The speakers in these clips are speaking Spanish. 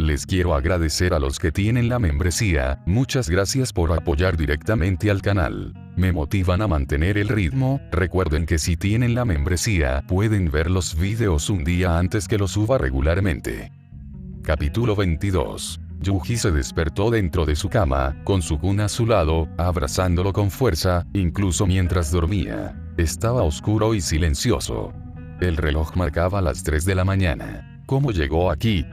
Les quiero agradecer a los que tienen la membresía, muchas gracias por apoyar directamente al canal. Me motivan a mantener el ritmo. Recuerden que si tienen la membresía, pueden ver los videos un día antes que los suba regularmente. Capítulo 22. Yuji se despertó dentro de su cama, con Sukuna a su lado, abrazándolo con fuerza, incluso mientras dormía. Estaba oscuro y silencioso. El reloj marcaba las 3 de la mañana. ¿Cómo llegó aquí?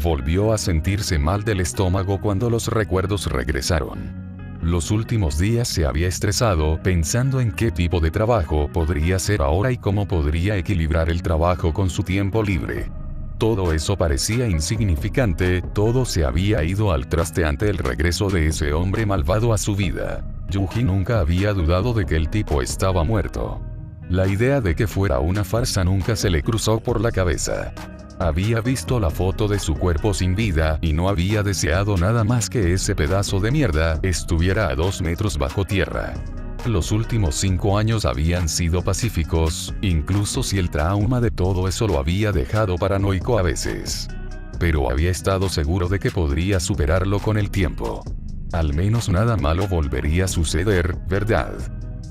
Volvió a sentirse mal del estómago cuando los recuerdos regresaron. Los últimos días se había estresado pensando en qué tipo de trabajo podría hacer ahora y cómo podría equilibrar el trabajo con su tiempo libre. Todo eso parecía insignificante, todo se había ido al traste ante el regreso de ese hombre malvado a su vida. Yuji nunca había dudado de que el tipo estaba muerto. La idea de que fuera una farsa nunca se le cruzó por la cabeza. Había visto la foto de su cuerpo sin vida y no había deseado nada más que ese pedazo de mierda estuviera a 2 metros bajo tierra. Los últimos 5 años habían sido pacíficos, incluso si el trauma de todo eso lo había dejado paranoico a veces. Pero había estado seguro de que podría superarlo con el tiempo. Al menos nada malo volvería a suceder, ¿verdad?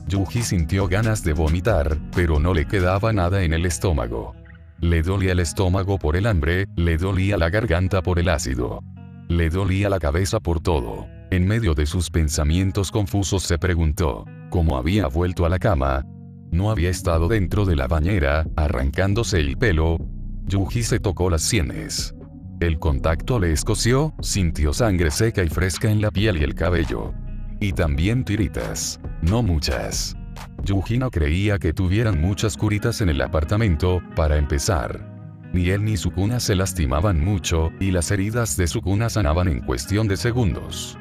Yuji sintió ganas de vomitar, pero no le quedaba nada en el estómago. Le dolía el estómago por el hambre, le dolía la garganta por el ácido. Le dolía la cabeza por todo. En medio de sus pensamientos confusos se preguntó, ¿cómo había vuelto a la cama? ¿No había estado dentro de la bañera, arrancándose el pelo? Yuji se tocó las sienes. El contacto le escoció, sintió sangre seca y fresca en la piel y el cabello. Y también tiritas. No muchas. Yuji no creía que tuvieran muchas curitas en el apartamento, para empezar. Ni él ni Sukuna se lastimaban mucho, y las heridas de Sukuna sanaban en cuestión de segundos.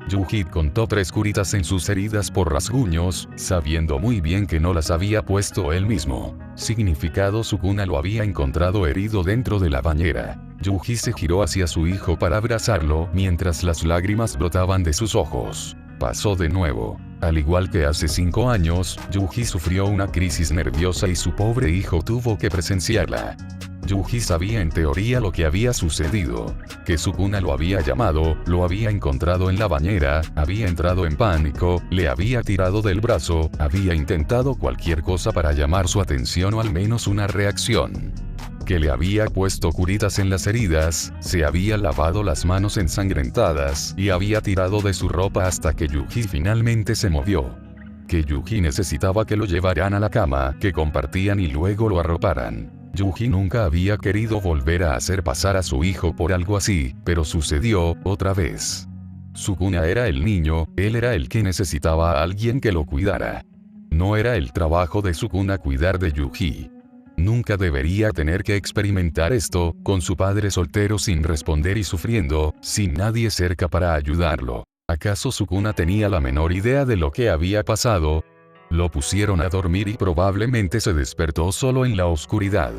Yuji contó 3 curitas en sus heridas por rasguños, sabiendo muy bien que no las había puesto él mismo. Significado: Sukuna lo había encontrado herido dentro de la bañera. Yuji se giró hacia su hijo para abrazarlo, mientras las lágrimas brotaban de sus ojos. Pasó de nuevo. Al igual que hace 5 años, Yuji sufrió una crisis nerviosa y su pobre hijo tuvo que presenciarla. Yuji sabía en teoría lo que había sucedido, que Sukuna lo había llamado, lo había encontrado en la bañera, había entrado en pánico, le había tirado del brazo, había intentado cualquier cosa para llamar su atención o al menos una reacción. Que le había puesto curitas en las heridas, se había lavado las manos ensangrentadas y había tirado de su ropa hasta que Yuji finalmente se movió. Que Yuji necesitaba que lo llevaran a la cama, que compartían y luego lo arroparan. Yuji nunca había querido volver a hacer pasar a su hijo por algo así, pero sucedió, otra vez. Sukuna era el niño, él era el que necesitaba a alguien que lo cuidara. No era el trabajo de Sukuna cuidar de Yuji. Nunca debería tener que experimentar esto, con su padre soltero sin responder y sufriendo, sin nadie cerca para ayudarlo. ¿Acaso Sukuna tenía la menor idea de lo que había pasado? Lo pusieron a dormir y probablemente se despertó solo en la oscuridad.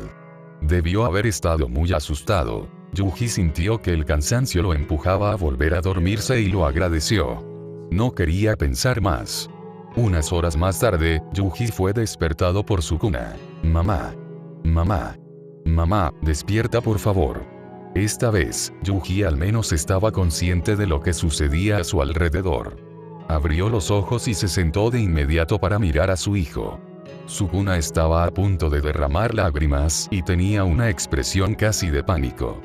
Debió haber estado muy asustado. Yuji sintió que el cansancio lo empujaba a volver a dormirse y lo agradeció. No quería pensar más. Unas horas más tarde, Yuji fue despertado por Sukuna. Mamá. Mamá. Mamá, despierta por favor. Esta vez, Yuji al menos estaba consciente de lo que sucedía a su alrededor. Abrió los ojos y se sentó de inmediato para mirar a su hijo. Sukuna estaba a punto de derramar lágrimas y tenía una expresión casi de pánico.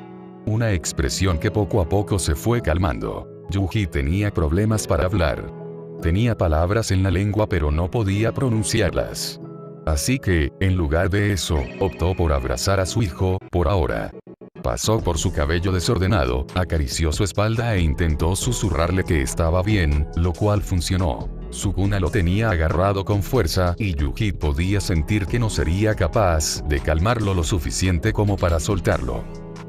Una expresión que poco a poco se fue calmando. Yuji tenía problemas para hablar. Tenía palabras en la lengua pero no podía pronunciarlas. Así que, en lugar de eso, optó por abrazar a su hijo, por ahora. Pasó por su cabello desordenado, acarició su espalda e intentó susurrarle que estaba bien, lo cual funcionó. Sukuna lo tenía agarrado con fuerza y Yuji podía sentir que no sería capaz de calmarlo lo suficiente como para soltarlo.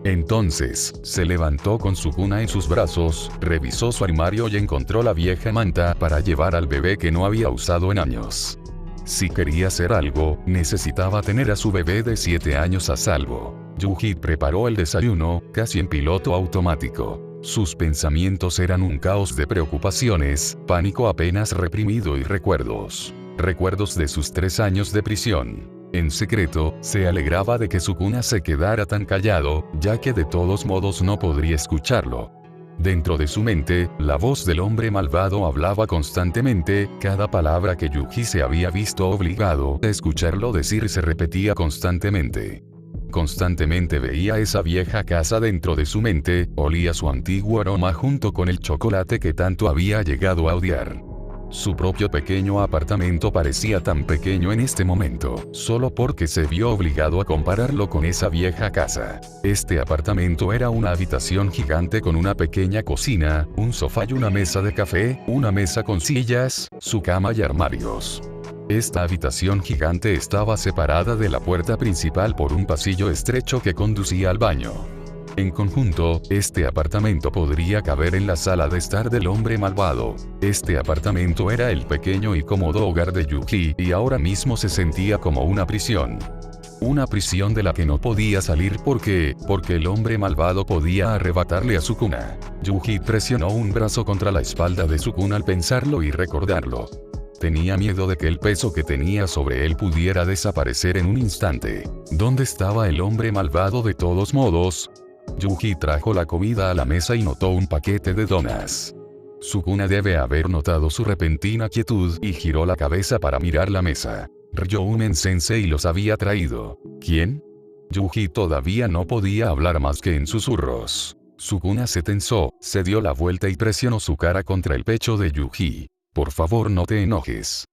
Entonces, se levantó con Sukuna en sus brazos, revisó su armario y encontró la vieja manta para llevar al bebé que no había usado en años. Si quería hacer algo, necesitaba tener a su bebé de 7 años a salvo. Yuji preparó el desayuno, casi en piloto automático. Sus pensamientos eran un caos de preocupaciones, pánico apenas reprimido y recuerdos. Recuerdos de sus 3 años de prisión. En secreto, se alegraba de que Sukuna se quedara tan callado, ya que de todos modos no podría escucharlo. Dentro de su mente, la voz del hombre malvado hablaba constantemente, cada palabra que Yuji se había visto obligado a escucharlo decir se repetía constantemente. Constantemente veía esa vieja casa dentro de su mente, olía su antiguo aroma junto con el chocolate que tanto había llegado a odiar. Su propio pequeño apartamento parecía tan pequeño en este momento, solo porque se vio obligado a compararlo con esa vieja casa. Este apartamento era una habitación gigante con una pequeña cocina, un sofá y una mesa de café, una mesa con sillas, su cama y armarios. Esta habitación gigante estaba separada de la puerta principal por un pasillo estrecho que conducía al baño. En conjunto, este apartamento podría caber en la sala de estar del hombre malvado. Este apartamento era el pequeño y cómodo hogar de Yuji y ahora mismo se sentía como una prisión. Una prisión de la que no podía salir porque el hombre malvado podía arrebatarle a Sukuna. Yuji presionó un brazo contra la espalda de Sukuna al pensarlo y recordarlo. Tenía miedo de que el peso que tenía sobre él pudiera desaparecer en un instante. ¿Dónde estaba el hombre malvado de todos modos? Yuji trajo la comida a la mesa y notó un paquete de donas. Sukuna debe haber notado su repentina quietud y giró la cabeza para mirar la mesa. Ryoumen Sensei los había traído. ¿Quién? Yuji todavía no podía hablar más que en susurros. Sukuna se tensó, se dio la vuelta y presionó su cara contra el pecho de Yuji. Por favor no te enojes.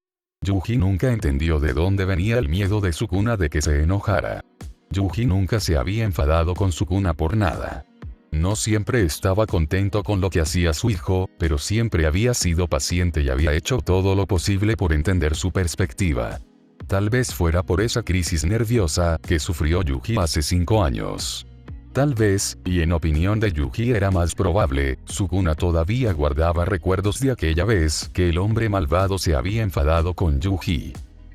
Yuji nunca entendió de dónde venía el miedo de Sukuna de que se enojara. Yuji nunca se había enfadado con Sukuna por nada. No siempre estaba contento con lo que hacía su hijo, pero siempre había sido paciente y había hecho todo lo posible por entender su perspectiva. Tal vez fuera por esa crisis nerviosa que sufrió Yuji hace 5 años. Tal vez, y en opinión de Yuji era más probable, Sukuna todavía guardaba recuerdos de aquella vez que el hombre malvado se había enfadado con Yuji.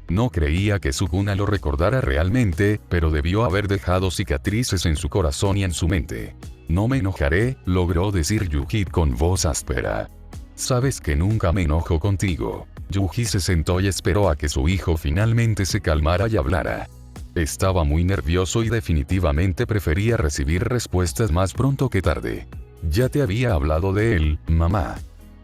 No creía que Sukuna lo recordara realmente, pero debió haber dejado cicatrices en su corazón y en su mente. No me enojaré, logró decir Yuji con voz áspera. Sabes que nunca me enojo contigo. Yuji se sentó y esperó a que su hijo finalmente se calmara y hablara. Estaba muy nervioso y definitivamente prefería recibir respuestas más pronto que tarde. Ya te había hablado de él, mamá.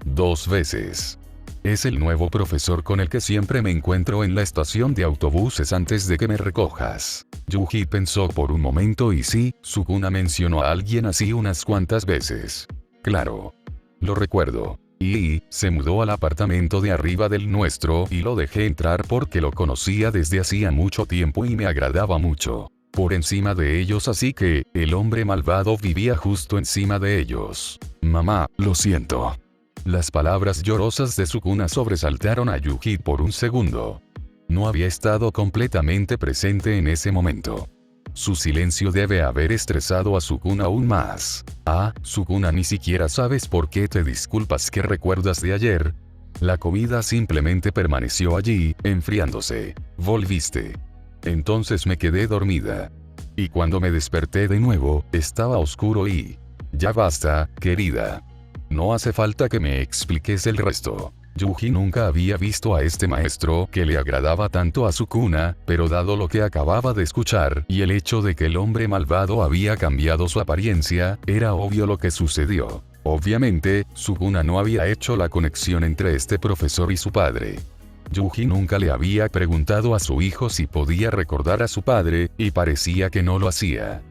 2 veces. Es el nuevo profesor con el que siempre me encuentro en la estación de autobuses antes de que me recojas. Yuji pensó por un momento y sí, Sukuna mencionó a alguien así unas cuantas veces. Claro. Lo recuerdo. Y se mudó al apartamento de arriba del nuestro y lo dejé entrar porque lo conocía desde hacía mucho tiempo y me agradaba mucho. Por encima de ellos, así que, el hombre malvado vivía justo encima de ellos. Mamá, lo siento. Las palabras llorosas de Sukuna sobresaltaron a Yuji por un segundo. No había estado completamente presente en ese momento. Su silencio debe haber estresado a Sukuna aún más. Ah, Sukuna, ni siquiera sabes por qué te disculpas. ¿Qué recuerdas de ayer? La comida simplemente permaneció allí, enfriándose. Volviste. Entonces me quedé dormida. Y cuando me desperté de nuevo, estaba oscuro y... Ya basta, querida. No hace falta que me expliques el resto. Yuji nunca había visto a este maestro que le agradaba tanto a Sukuna, pero dado lo que acababa de escuchar y el hecho de que el hombre malvado había cambiado su apariencia, era obvio lo que sucedió. Obviamente, Sukuna no había hecho la conexión entre este profesor y su padre. Yuji nunca le había preguntado a su hijo si podía recordar a su padre, y parecía que no lo hacía.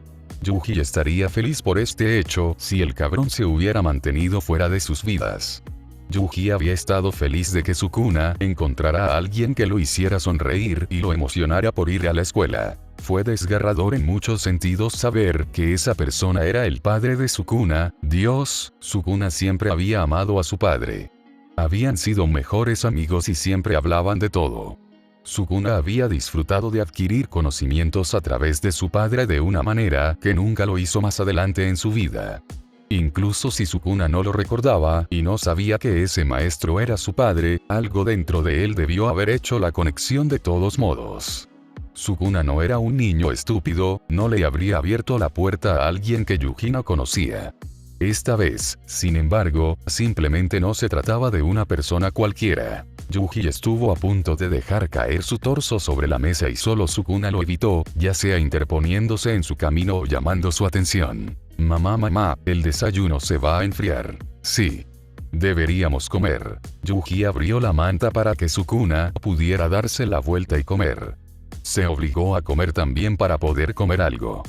Yuji estaría feliz por este hecho si el cabrón se hubiera mantenido fuera de sus vidas. Yuji había estado feliz de que Sukuna encontrara a alguien que lo hiciera sonreír y lo emocionara por ir a la escuela. Fue desgarrador en muchos sentidos saber que esa persona era el padre de Sukuna. Dios, Sukuna siempre había amado a su padre. Habían sido mejores amigos y siempre hablaban de todo. Sukuna había disfrutado de adquirir conocimientos a través de su padre de una manera que nunca lo hizo más adelante en su vida. Incluso si Sukuna no lo recordaba y no sabía que ese maestro era su padre, algo dentro de él debió haber hecho la conexión de todos modos. Sukuna no era un niño estúpido, no le habría abierto la puerta a alguien que Yuji no conocía. Esta vez, sin embargo, simplemente no se trataba de una persona cualquiera. Yuji estuvo a punto de dejar caer su torso sobre la mesa y solo Sukuna lo evitó, ya sea interponiéndose en su camino o llamando su atención. Mamá, el desayuno se va a enfriar. Sí. Deberíamos comer. Yuji abrió la manta para que Sukuna pudiera darse la vuelta y comer. Se obligó a comer también para poder comer algo.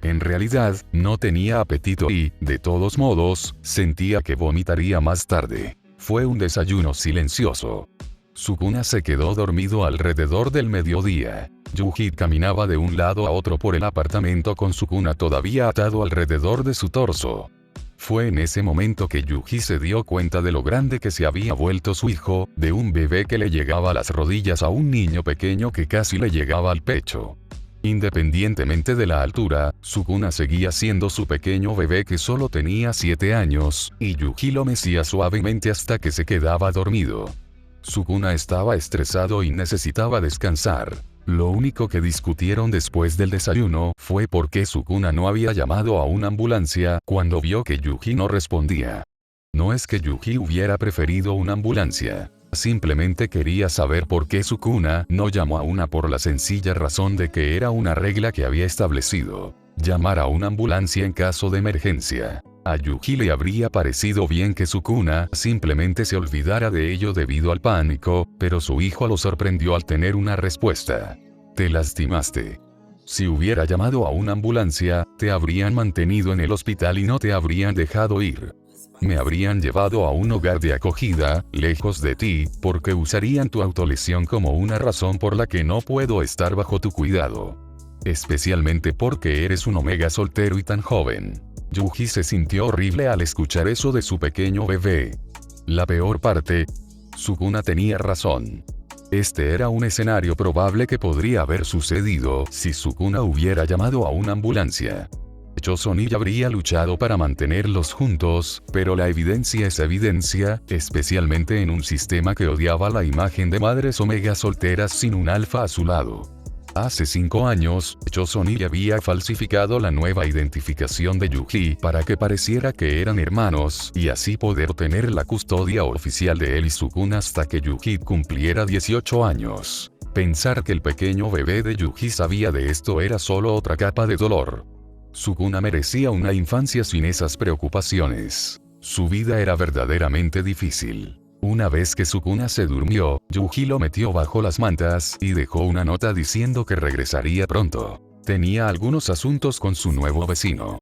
En realidad, no tenía apetito y, de todos modos, sentía que vomitaría más tarde. Fue un desayuno silencioso. Sukuna se quedó dormido alrededor del mediodía. Yuji caminaba de un lado a otro por el apartamento con Sukuna todavía atado alrededor de su torso. Fue en ese momento que Yuji se dio cuenta de lo grande que se había vuelto su hijo, de un bebé que le llegaba a las rodillas a un niño pequeño que casi le llegaba al pecho. Independientemente de la altura, Sukuna seguía siendo su pequeño bebé que solo tenía 7 años, y Yuji lo mecía suavemente hasta que se quedaba dormido. Sukuna estaba estresado y necesitaba descansar. Lo único que discutieron después del desayuno fue por qué Sukuna no había llamado a una ambulancia cuando vio que Yuji no respondía. No es que Yuji hubiera preferido una ambulancia. Simplemente quería saber por qué Sukuna no llamó a una por la sencilla razón de que era una regla que había establecido. Llamar a una ambulancia en caso de emergencia. A Yuji le habría parecido bien que Sukuna simplemente se olvidara de ello debido al pánico, pero su hijo lo sorprendió al tener una respuesta. Te lastimaste. Si hubiera llamado a una ambulancia, te habrían mantenido en el hospital y no te habrían dejado ir. Me habrían llevado a un hogar de acogida, lejos de ti, porque usarían tu autolesión como una razón por la que no puedo estar bajo tu cuidado. Especialmente porque eres un omega soltero y tan joven. Yuji se sintió horrible al escuchar eso de su pequeño bebé. La peor parte, Sukuna tenía razón. Este era un escenario probable que podría haber sucedido si Sukuna hubiera llamado a una ambulancia. Choson habría luchado para mantenerlos juntos, pero la evidencia es evidencia, especialmente en un sistema que odiaba la imagen de madres omega solteras sin un alfa a su lado. Hace 5 años, Choson había falsificado la nueva identificación de Yuji para que pareciera que eran hermanos y así poder tener la custodia oficial de él y Sukuna hasta que Yuji cumpliera 18 años. Pensar que el pequeño bebé de Yuji sabía de esto era solo otra capa de dolor. Sukuna merecía una infancia sin esas preocupaciones. Su vida era verdaderamente difícil. Una vez que Sukuna se durmió, Yuji lo metió bajo las mantas y dejó una nota diciendo que regresaría pronto. Tenía algunos asuntos con su nuevo vecino.